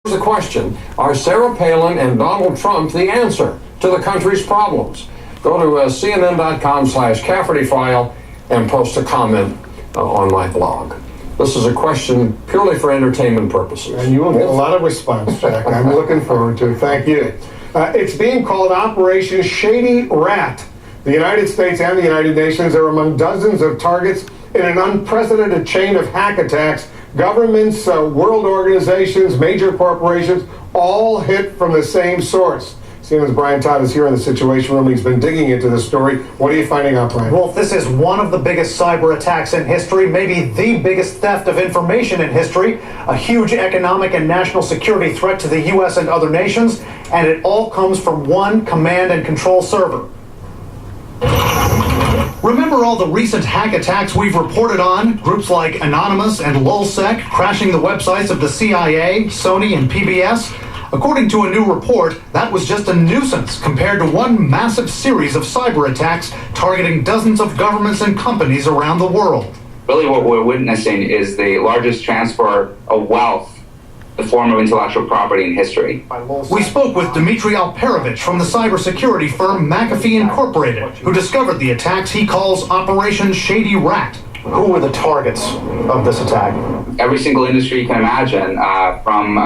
Here's the question. Are Sarah Palin and Donald Trump the answer to the country's problems? Go to cnn.com/Cafferty File and post a comment on my blog. This is a question purely for entertainment purposes. And you will get a lot of response, Jack. I'm looking forward to it. Thank you. It's being called Operation Shady Rat. The United States and the United Nations are among dozens of targets in an unprecedented chain of hack attacks. Governments, world organizations, major corporations, all hit from the same source. CNN's Brian Todd is here in the Situation Room. He's been digging into this story. What are you finding out, Brian? Wolf, this is one of the biggest cyber attacks in history, maybe the biggest theft of information in history, a huge economic and national security threat to the U.S. and other nations, and it all comes from one command and control server. Remember all the recent hack attacks we've reported on? Groups like Anonymous and LulzSec crashing the websites of the CIA, Sony, and PBS? According to a new report, that was just a nuisance compared to one massive series of cyber attacks targeting dozens of governments and companies around the world. Really what we're witnessing is the largest transfer of wealth, the form of intellectual property in history. We spoke with Dmitry Alperovich from the cybersecurity firm McAfee Incorporated, who discovered the attacks he calls Operation Shady Rat. Who were the targets of this attack? Every single industry you can imagine, from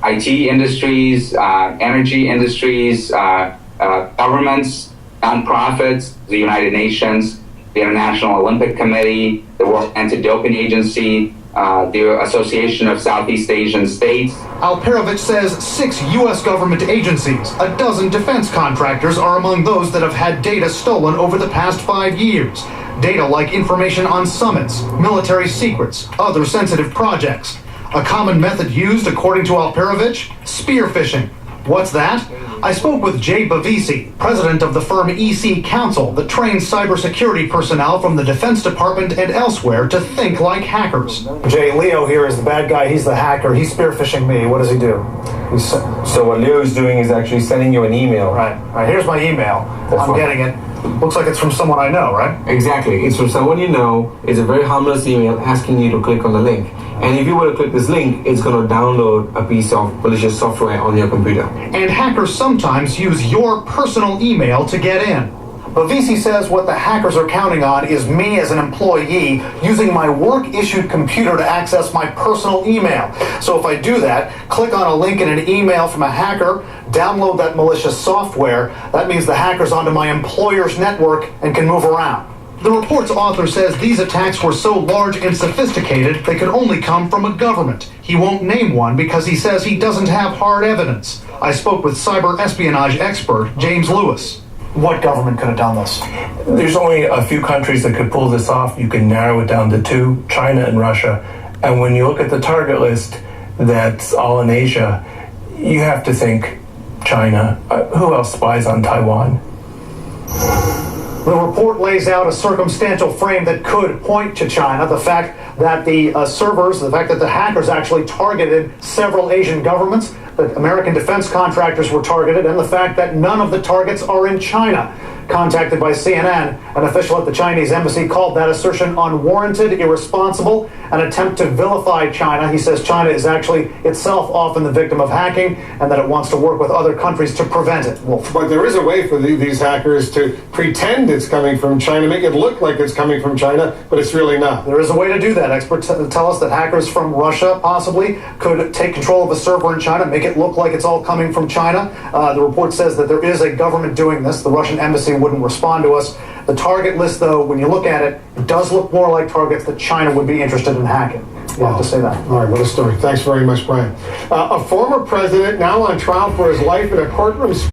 IT industries, energy industries, governments, nonprofits, the United Nations, the International Olympic Committee, the World Anti-Doping Agency, the Association of Southeast Asian States. Alperovich says 6 U.S. government agencies, a dozen defense contractors are among those that have had data stolen over the past 5 years. Data like information on summits, military secrets, other sensitive projects. A common method used, according to Alperovich, spear phishing. What's that? I spoke with Jay Bavisi, president of the firm EC Counsel, that trains cybersecurity personnel from the Defense Department and elsewhere to think like hackers. Jay, Leo here is the bad guy. He's the hacker. He's spear phishing me. What does he do? So what Leo is doing is actually sending you an email. Right. All right, here's my email. I'm getting it. Looks like it's from someone I know, right? Exactly. It's from someone you know. It's a very harmless email asking you to click on the link. And if you were to click this link, it's going to download a piece of malicious software on your computer. And hackers sometimes use your personal email to get in. Bavisi says what the hackers are counting on is me as an employee using my work-issued computer to access my personal email. So if I do that, click on a link in an email from a hacker, download that malicious software, that means the hacker's onto my employer's network and can move around. The report's author says these attacks were so large and sophisticated they could only come from a government. He won't name one because he says he doesn't have hard evidence. I spoke with cyber espionage expert James Lewis. What government could have done this? There's only a few countries that could pull this off. You can narrow it down to 2, China and Russia. And when you look at the target list that's all in Asia, you have to think China. Who else spies on Taiwan? The report lays out a circumstantial frame that could point to China. The fact that the the hackers actually targeted several Asian governments, that American defense contractors were targeted, and the fact that none of the targets are in China. Contacted by CNN, an official at the Chinese embassy called that assertion unwarranted, irresponsible, an attempt to vilify China. He says China is actually itself often the victim of hacking and that it wants to work with other countries to prevent it. Wolf. But there is a way for these hackers to pretend it's coming from China, make it look like it's coming from China, but it's really not. There is a way to do that. Experts tell us that hackers from Russia possibly could take control of a server in China, make it look like it's all coming from China. The report says that there is a government doing this. The Russian embassy wouldn't respond to us. The target list, though, when you look at it, it does look more like targets that China would be interested in hacking. You have to say that. All right, what a story. Thanks very much, Brian. A former president now on trial for his life in a courtroom